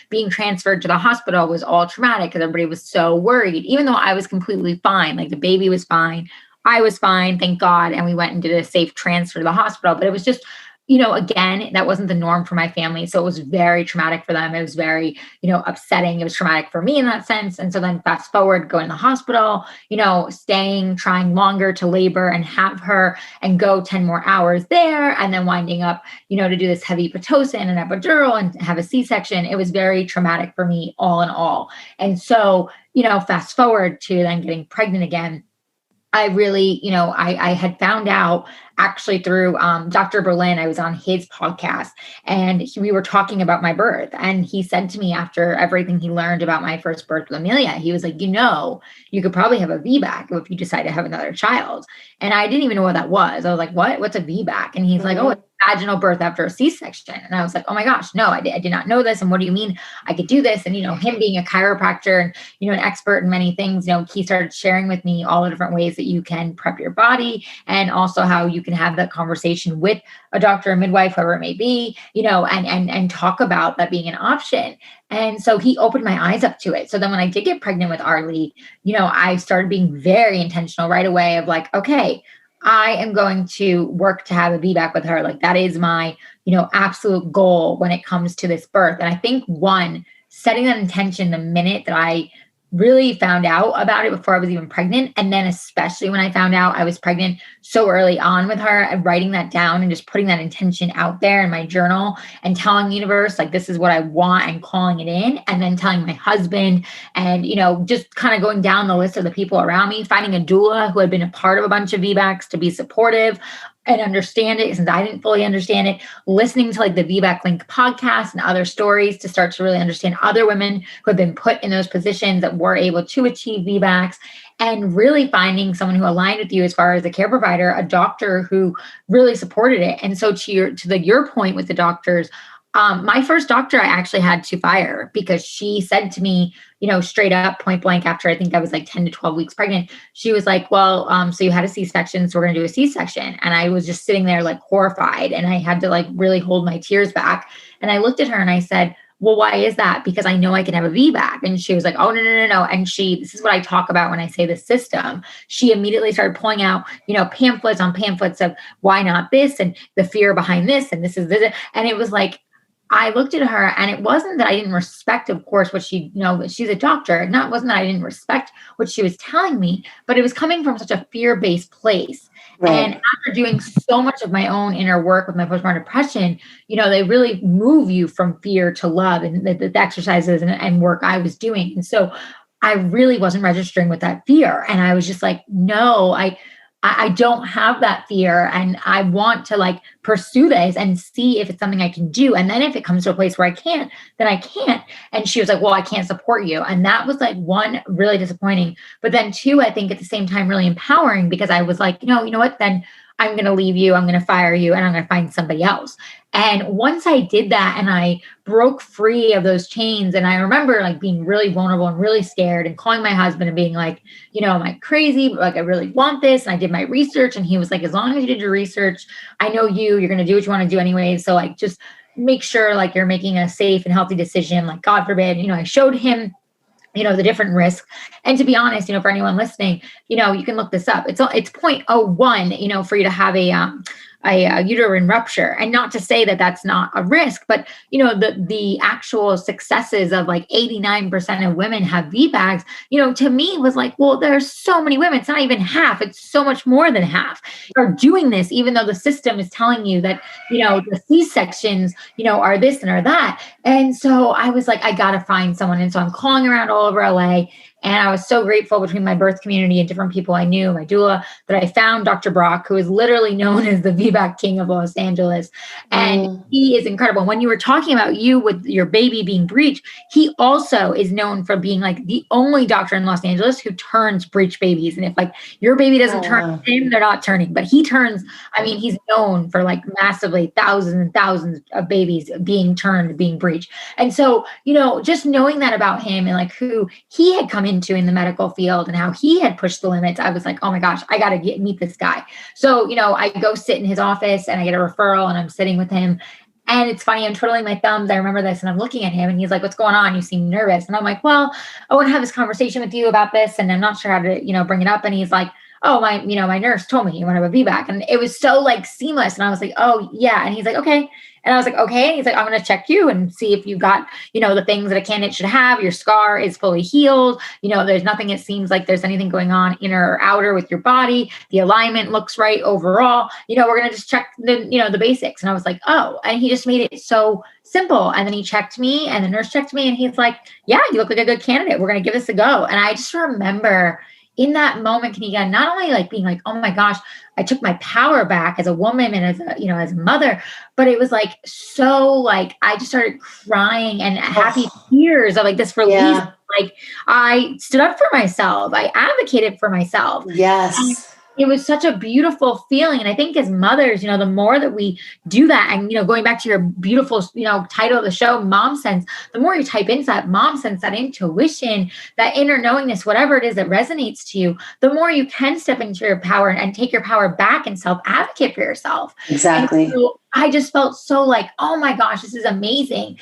Speaker 8: being transferred to the hospital was all traumatic, because everybody was so worried, even though I was completely fine. The baby was fine. I was fine, thank God. And we went and did a safe transfer to the hospital, but it was just, again, that wasn't the norm for my family. So it was very traumatic for them. It was very, upsetting. It was traumatic for me in that sense. And so then fast forward, going to the hospital, trying longer to labor and have her and go 10 more hours there. And then winding up, to do this heavy Pitocin and epidural and have a C-section. It was very traumatic for me all in all. And so, fast forward to then getting pregnant again. I really, I had found out actually through Dr. Berlin. I was on his podcast and we were talking about my birth. And he said to me, after everything he learned about my first birth with Amelia, he was like, you could probably have a VBAC if you decide to have another child. And I didn't even know what that was. I was like, what's a VBAC? And he's like, oh, it's vaginal birth after a C-section. And I was like, oh my gosh, no, I did not know this. And what do you mean I could do this? And, him being a chiropractor and, an expert in many things, he started sharing with me all the different ways that you can prep your body and also how you can have that conversation with a doctor, a midwife, whoever it may be, and talk about that being an option. And so he opened my eyes up to it. So then when I did get pregnant with Arlie, I started being very intentional right away of like, okay, I am going to work to have a VBAC with her. Like that is my, absolute goal when it comes to this birth. And I think setting that intention the minute that I really found out about it before I was even pregnant. And then especially when I found out I was pregnant so early on with her, and writing that down and just putting that intention out there in my journal and telling the universe, like, this is what I want and calling it in. And then telling my husband and, just kind of going down the list of the people around me, finding a doula who had been a part of a bunch of VBACs to be supportive and understand it, since I didn't fully understand it, listening to like the VBAC Link podcast and other stories to start to really understand other women who have been put in those positions that were able to achieve VBACs, and really finding someone who aligned with you as far as a care provider, a doctor who really supported it. And so to your point with the doctors, my first doctor I actually had to fire because she said to me, straight up, point blank, after I think I was like 10 to 12 weeks pregnant, she was like, well, so you had a C-section, so we're going to do a C-section. And I was just sitting there like horrified, and I had to like really hold my tears back. And I looked at her and I said, well, why is that? Because I know I can have a VBAC. And she was like, oh, no. And this is what I talk about when I say the system. She immediately started pulling out, pamphlets on pamphlets of why not this and the fear behind this. And this is this. And it was like, I looked at her, and it wasn't that I didn't respect, of course, what she, she's a doctor. It wasn't that I didn't respect what she was telling me, but it was coming from such a fear-based place. Right. And after doing so much of my own inner work with my postpartum depression, they really move you from fear to love, and the exercises and work I was doing. And so I really wasn't registering with that fear. And I was just like, no, I don't have that fear, and I want to like pursue this and see if it's something I can do. And then if it comes to a place where I can't, then I can't. And she was like, well, I can't support you. And that was like one, really disappointing. But then two, I think at the same time, really empowering, because I was like, you know what, then I'm going to leave you, I'm going to fire you, and I'm going to find somebody else. And once I did that and I broke free of those chains, and I remember like being really vulnerable and really scared and calling my husband and being like, am I crazy? But like, I really want this. And I did my research, and he was like, as long as you did your research, I know you're going to do what you want to do anyway. So like, just make sure like you're making a safe and healthy decision. Like, God forbid, I showed him the different risks. And to be honest, for anyone listening, you can look this up. It's 0.01, for you to have a uterine rupture. And not to say that that's not a risk, but the actual successes of like 89% of women have VBACs, to me was like, well, there's so many women. It's not even half. It's so much more than half are doing this, even though the system is telling you that, the C-sections, are this and are that. And so I was like, I got to find someone. And so I'm calling around all over LA. And I was so grateful between my birth community and different people I knew, my doula, that I found Dr. Brock, who is literally known as the VBAC King of Los Angeles. And he is incredible. When you were talking about you with your baby being breech, he also is known for being like the only doctor in Los Angeles who turns breech babies. And if like your baby doesn't turn him, they're not turning. But he turns, he's known for like massively thousands and thousands of babies being turned, being breech. And so, just knowing that about him and like who he had come into in the medical field and how he had pushed the limits, I was like, oh my gosh, I got to meet this guy. So, I go sit in his office and I get a referral, and I'm sitting with him. And it's funny, I'm twiddling my thumbs. I remember this, and I'm looking at him, and he's like, what's going on? You seem nervous. And I'm like, well, I want to have this conversation with you about this, and I'm not sure how to, bring it up. And he's like, oh, my nurse told me you want to have a VBAC. And it was so like seamless. And I was like, oh yeah. And he's like, okay. And I was like, okay. And he's like, I'm going to check you and see if you got, the things that a candidate should have. Your scar is fully healed. There's nothing, it seems like there's anything going on inner or outer with your body. The alignment looks right overall. We're going to just check the basics. And I was like, oh, and he just made it so simple. And then he checked me, and the nurse checked me, and he's like, yeah, you look like a good candidate. We're going to give this a go. And I just remember in that moment, Kanika, not only like being like, oh my gosh, I took my power back as a woman and as a, as a mother, but it was like, so like, I just started crying and happy tears of like this release. Yeah. Like I stood up for myself. I advocated for myself.
Speaker 11: Yes.
Speaker 8: it was such a beautiful feeling. And I think as mothers, the more that we do that, and, going back to your beautiful, title of the show, Mom Sense, the more you type into that mom sense, that intuition, that inner knowingness, whatever it is that resonates to you, the more you can step into your power and take your power back and self-advocate for yourself.
Speaker 11: Exactly.
Speaker 8: And so I just felt so like, oh my gosh, this is amazing.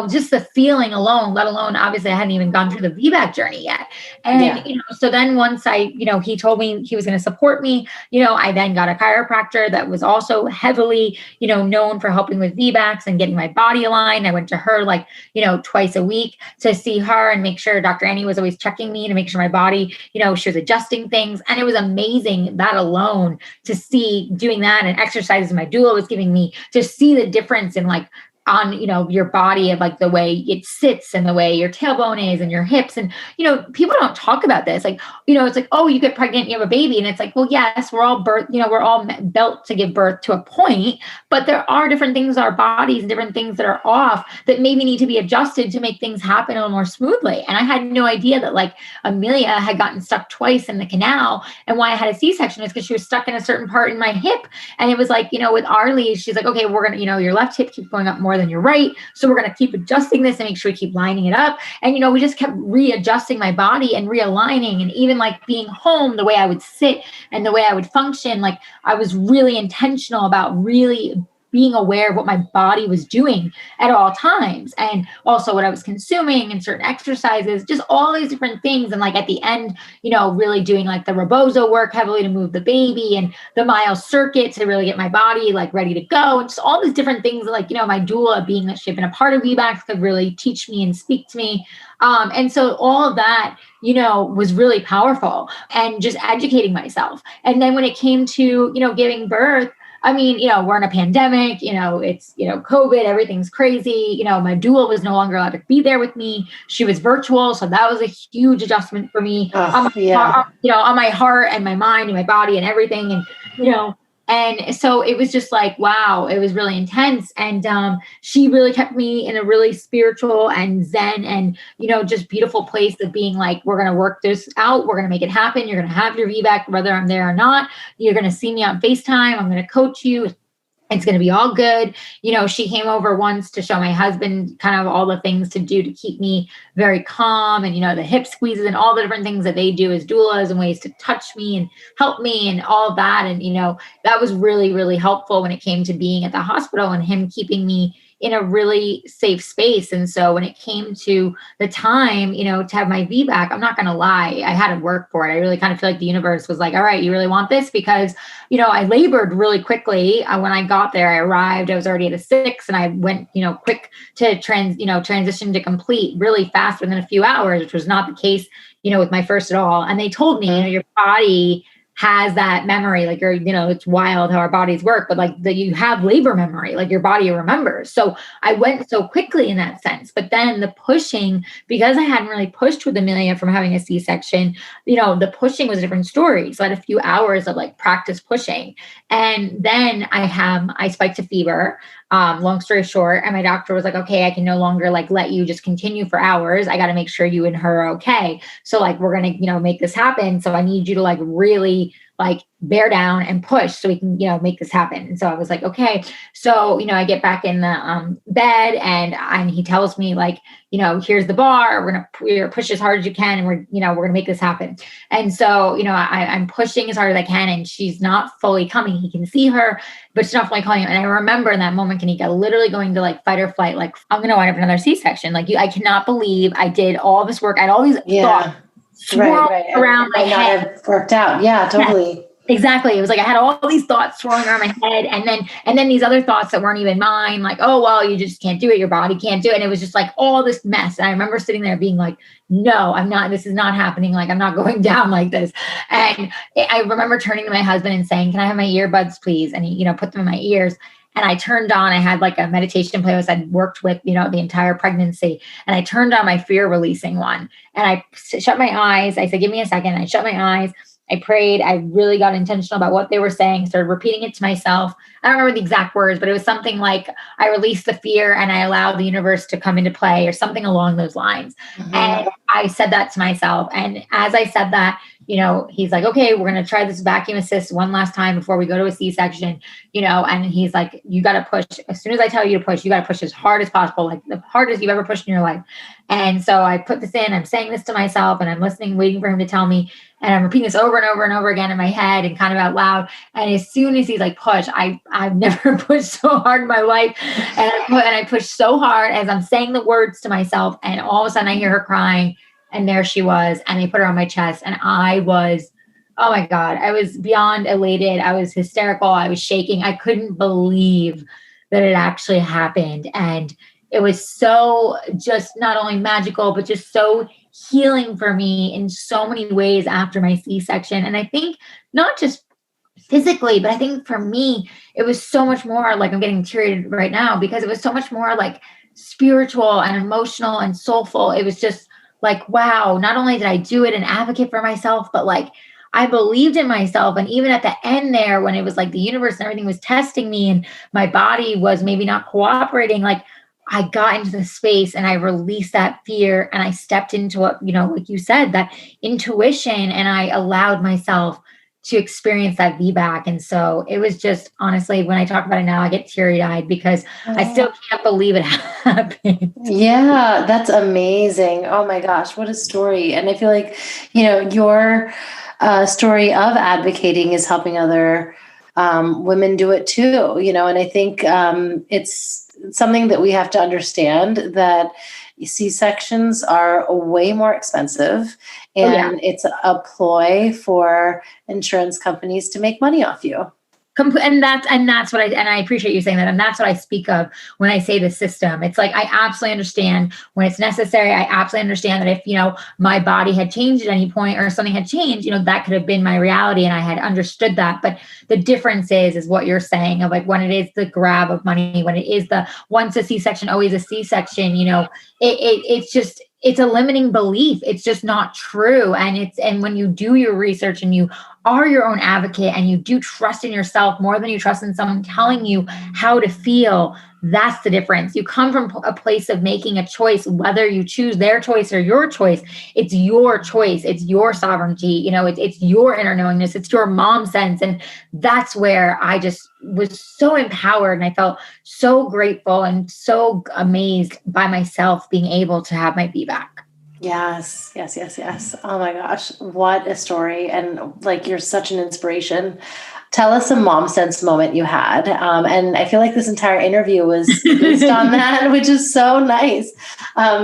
Speaker 8: Just the feeling alone, let alone, obviously I hadn't even gone through the VBAC journey yet. And, so then once he told me he was going to support me, I then got a chiropractor that was also heavily, known for helping with VBACs and getting my body aligned. I went to her twice a week to see her and make sure Dr. Annie was always checking me to make sure my body, she was adjusting things. And it was amazing, that alone, to see doing that, and exercises my doula was giving me, to see the difference in on, your body, of the way it sits and the way your tailbone is and your hips. And, people don't talk about this. It's like, oh, you get pregnant, you have a baby. And it's like, well, yes, we're all we're all built to give birth to a point, but there are different things in our bodies and different things that are off that maybe need to be adjusted to make things happen a little more smoothly. And I had no idea that Amelia had gotten stuck twice in the canal, and why I had a C-section is because she was stuck in a certain part in my hip. And it was with Arlie, she's like, okay, we're going to, your left hip keeps going up more than your right. So we're going to keep adjusting this and make sure we keep lining it up. And, we just kept readjusting my body and realigning, and even being home, the way I would sit and the way I would function, I was really intentional about really being aware of what my body was doing at all times, and also what I was consuming and certain exercises, just all these different things. And at the end, really doing the Rebozo work heavily to move the baby, and the Miles circuit to really get my body ready to go, and just all these different things that my doula, being that she'd been a part of VBAC, could really teach me and speak to me. And so all of that, was really powerful, and just educating myself. And then when it came to, giving birth, I mean, we're in a pandemic, it's, COVID, everything's crazy. My doula was no longer allowed to be there with me. She was virtual. So that was a huge adjustment for me on my heart and my mind and my body and everything. And, and so it was just wow, it was really intense. And she really kept me in a really spiritual and zen and, just beautiful place of being we're going to work this out. We're going to make it happen. You're going to have your VBAC, whether I'm there or not. You're going to see me on FaceTime. I'm going to coach you. It's going to be all good. She came over once to show my husband kind of all the things to do to keep me very calm, and, the hip squeezes and all the different things that they do as doulas and ways to touch me and help me and all of that. And, that was really, really helpful when it came to being at the hospital and him keeping me in a really safe space. And so when it came to the time, to have my VBAC, I'm not going to lie, I had to work for it. I really kind of feel like the universe was all right, you really want this? Because, I labored really quickly. When I got there, I arrived, I was already at a 6, and I went, quick to transition to complete really fast within a few hours, which was not the case, with my first at all. And they told me, your body has that memory, it's wild how our bodies work, but that you have labor memory, your body remembers. So I went so quickly in that sense. But then the pushing, because I hadn't really pushed with Amelia from having a C-section, the pushing was a different story. So I had a few hours of practice pushing. And then I spiked a fever. Long story short, and my doctor was like, okay, I can no longer let you just continue for hours. I got to make sure you and her are okay. So we're going to, make this happen. So I need you to really bear down and push so we can, make this happen. And so I was like, okay. So, I get back in the bed, and he tells me here's the bar. We're going to push as hard as you can. And we're going to make this happen. And so, I'm pushing as hard as I can, and she's not fully coming. He can see her, but she's not fully calling him. And I remember in that moment, Kanika, literally going to fight or flight, I'm going to wind up another C-section. I cannot believe I did all this work. I had all these thoughts around my head.
Speaker 11: Have worked out. Yeah, totally.
Speaker 8: Yeah. Exactly. It was I had all these thoughts swirling around my head, and then these other thoughts that weren't even mine, oh, well, you just can't do it. Your body can't do it. And it was just all this mess. And I remember sitting there being no, I'm not, this is not happening. I'm not going down like this. And I remember turning to my husband and saying, can I have my earbuds, please? And he, put them in my ears. And I turned on, I had a meditation playlist I'd worked with, the entire pregnancy. And I turned on my fear releasing one, and I shut my eyes. I said, give me a second. I shut my eyes. I prayed. I really got intentional about what they were saying, started repeating it to myself. I don't remember the exact words, but it was something I released the fear and I allowed the universe to come into play, or something along those lines. Mm-hmm. And I said that to myself. And as I said that, he's like, okay, we're going to try this vacuum assist one last time before we go to a C-section, and he's like, you got to push. As soon as I tell you to push, you got to push as hard as possible, like the hardest you've ever pushed in your life. And so I put this in, I'm saying this to myself, and I'm listening, waiting for him to tell me. And I'm repeating this over and over and over again in my head and kind of out loud. And as soon as he's like, push, I've never pushed so hard in my life. And I pushed so hard as I'm saying the words to myself. And all of a sudden I hear her crying. And there she was. And they put her on my chest. And I was, oh my God, I was beyond elated. I was hysterical. I was shaking. I couldn't believe that it actually happened. And it was so just not only magical, but just so healing for me in so many ways after my C-section. And I think not just physically, but I think for me, it was so much more like, I'm getting teary right now because it was so much more like spiritual and emotional and soulful. It was just like, wow, not only did I do it and advocate for myself, but like I believed in myself. And even at the end there, when it was like the universe and everything was testing me and my body was maybe not cooperating, like I got into the space and I released that fear and I stepped into what, like you said, that intuition, and I allowed myself to experience that VBAC. And so it was just, honestly, when I talk about it now, I get teary-eyed because I still can't believe it happened.
Speaker 11: Yeah, that's amazing. Oh my gosh, what a story. And I feel like, your story of advocating is helping other women do it too, and I think it's something that we have to understand, that C-sections are way more expensive, and it's a ploy for insurance companies to make money off you.
Speaker 8: And that's what I appreciate you saying that. And that's what I speak of when I say the system. It's like, I absolutely understand when it's necessary. I absolutely understand that if, my body had changed at any point or something had changed, that could have been my reality. And I had understood that. But the difference is what you're saying of like, when it is the grab of money, when it is the once a C-section, always a C-section, it's a limiting belief. It's just not true. And when you do your research and you are your own advocate and you do trust in yourself more than you trust in someone telling you how to feel, that's the difference. You come from a place of making a choice, whether you choose their choice or your choice. It's your choice. It's your sovereignty. It's your inner knowingness. It's your mom sense. And that's where I just was so empowered. And I felt so grateful and so amazed by myself being able to have my feedback.
Speaker 11: Yes. Oh my gosh, what a story. And like, you're such an inspiration. Tell us a mom sense moment you had. And I feel like this entire interview was based on that, which is so nice,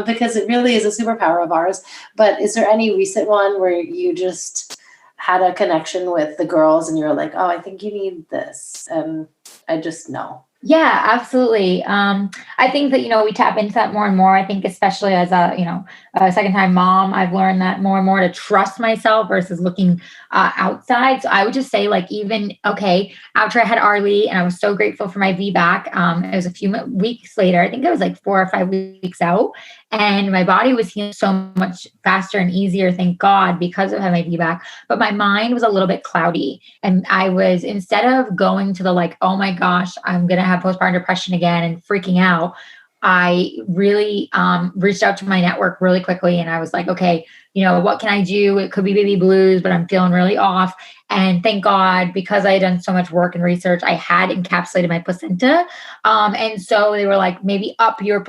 Speaker 11: because it really is a superpower of ours. But is there any recent one where you just had a connection with the girls and you're like, oh, I think you need this, and I just know?
Speaker 8: Yeah, absolutely. I think that, we tap into that more and more. I think especially as a second-time mom, I've learned that more and more to trust myself versus looking outside. So I would just say after I had Arlie and I was so grateful for my VBAC, it was a few weeks later, I think it was like 4 or 5 weeks out, and my body was healing so much faster and easier, thank God, because of having my VBAC. But my mind was a little bit cloudy. And I was, instead of going to the like, oh my gosh, I'm going to have postpartum depression again and freaking out, I really reached out to my network really quickly. And I was like, okay, what can I do? It could be baby blues, but I'm feeling really off. And thank God, because I had done so much work and research, I had encapsulated my placenta. And so they were like, maybe up your,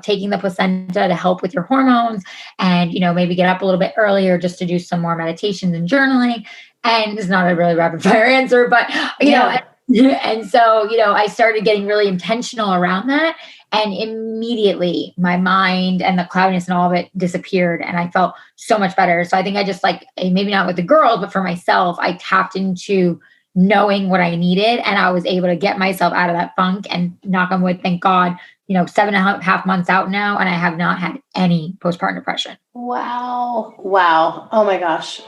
Speaker 8: taking the placenta to help with your hormones, and, maybe get up a little bit earlier just to do some more meditations and journaling. And it's not a really rapid fire answer, but, and so, I started getting really intentional around that. And immediately my mind and the cloudiness and all of it disappeared. And I felt so much better. So I think I just maybe not with the girls, but for myself, I tapped into knowing what I needed. And I was able to get myself out of that funk, and knock on wood, thank God, 7.5 months out now. And I have not had any postpartum depression.
Speaker 11: Wow. Oh my gosh.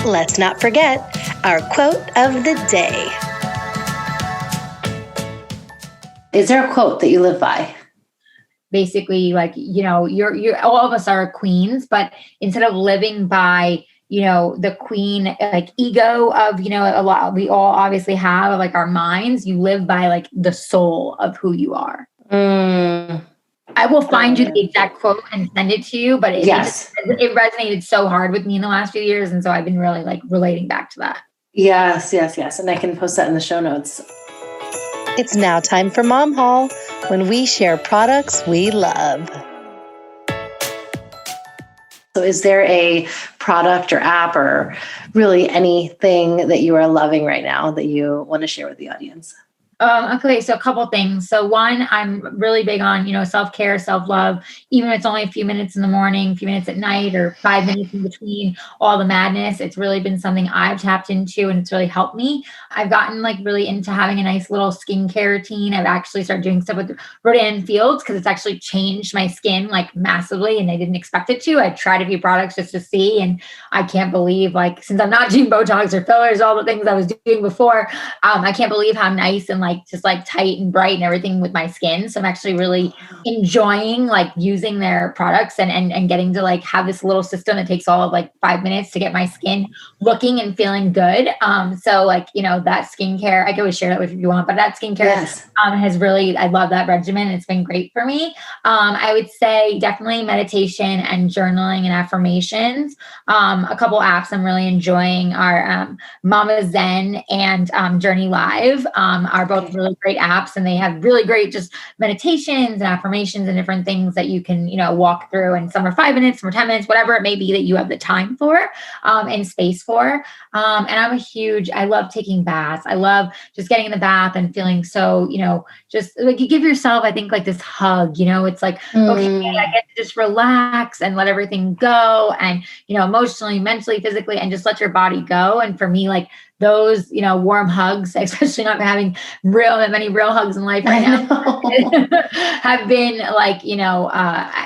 Speaker 4: Let's not forget our quote of the day.
Speaker 11: Is there a quote that you live by?
Speaker 8: Basically, you're all of us are queens, but instead of living by, the queen, ego of, a lot, we all obviously have our minds, you live by the soul of who you are. I will find you the exact quote and send it to you, but it resonated so hard with me in the last few years. And so I've been really like relating back to that.
Speaker 11: Yes. And I can post that in the show notes.
Speaker 4: It's now time for Mom Haul, when we share products we love.
Speaker 11: So is there a product or app or really anything that you are loving right now that you want to share with the audience?
Speaker 8: Okay, so a couple things. So one, I'm really big on, self-care, self-love, even if it's only a few minutes in the morning, a few minutes at night, or 5 minutes in between all the madness. It's really been something I've tapped into, and it's really helped me. I've gotten like really into having a nice little skincare routine. I've actually started doing stuff with Rodan Fields because it's actually changed my skin like massively, and I didn't expect it to. I tried a few products just to see, and I can't believe, like, since I'm not doing Botox or fillers, all the things I was doing before, I can't believe how nice and just tight and bright and everything with my skin. So I'm actually really enjoying like using their products and getting to like have this little system that takes all of like 5 minutes to get my skin looking and feeling good. So like, that skincare, I can always share that with you if you want, but that skincare has really, I love that regimen. It's been great for me. I would say definitely meditation and journaling and affirmations. A couple apps I'm really enjoying are Mama Zen and Journey Live are both really great apps, and they have really great just meditations and affirmations and different things that you can, walk through. And some are 5 minutes, some are 10 minutes, whatever it may be that you have the time for and space for. And I love taking baths. I love just getting in the bath and feeling so, just like you give yourself, I think, like this hug, it's like, okay, I get to just relax and let everything go, and, emotionally, mentally, physically, and just let your body go. And for me, like those, warm hugs, especially not having many real hugs in life right now, have been like,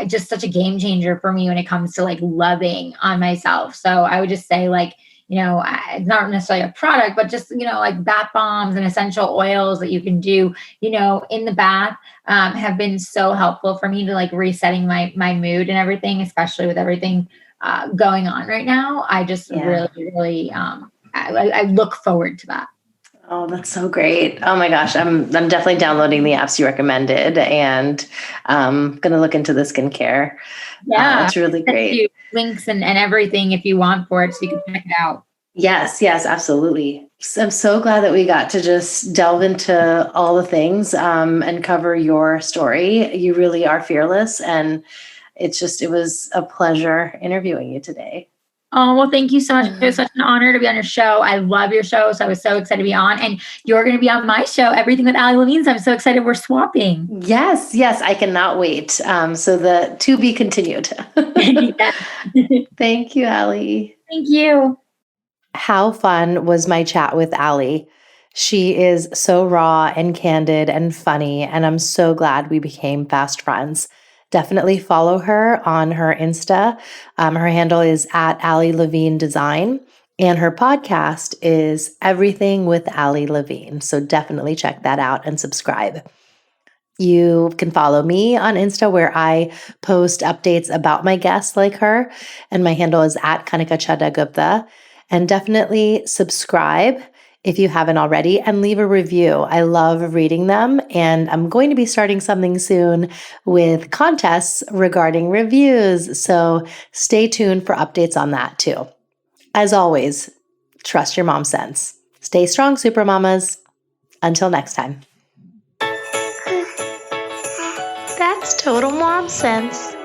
Speaker 8: just such a game changer for me when it comes to like loving on myself. So I would just say like, not necessarily a product, but just, like bath bombs and essential oils that you can do, in the bath, have been so helpful for me to like resetting my mood and everything, especially with everything going on right now. I just really, I look forward to that.
Speaker 11: Oh, that's so great. Oh my gosh. I'm definitely downloading the apps you recommended, and I'm going to look into the skincare.
Speaker 8: Yeah.
Speaker 11: It's really great.
Speaker 8: Links and everything if you want for it, so you can check it out.
Speaker 11: Yes, absolutely. I'm so glad that we got to just delve into all the things and cover your story. You really are fearless, and it was a pleasure interviewing you today.
Speaker 8: Oh, well, thank you so much. It was such an honor to be on your show. I love your show. So I was so excited to be on, and you're going to be on my show, Everything with Ali Levine. So I'm so excited we're swapping.
Speaker 11: Yes. I cannot wait. So the to be continued. Thank you, Ali.
Speaker 8: Thank you.
Speaker 2: How fun was my chat with Ali? She is so raw and candid and funny, and I'm so glad we became fast friends. Definitely follow her on her Insta. Her handle is at Ali Levine Design, and her podcast is Everything with Ali Levine. So definitely check that out and subscribe. You can follow me on Insta, where I post updates about my guests like her, and my handle is at Kanika Chadda Gupta. And definitely subscribe if you haven't already, and leave a review. I love reading them, and I'm going to be starting something soon with contests regarding reviews, so stay tuned for updates on that too. As always, trust your mom sense. Stay strong, super mamas. Until next time.
Speaker 4: That's total mom sense.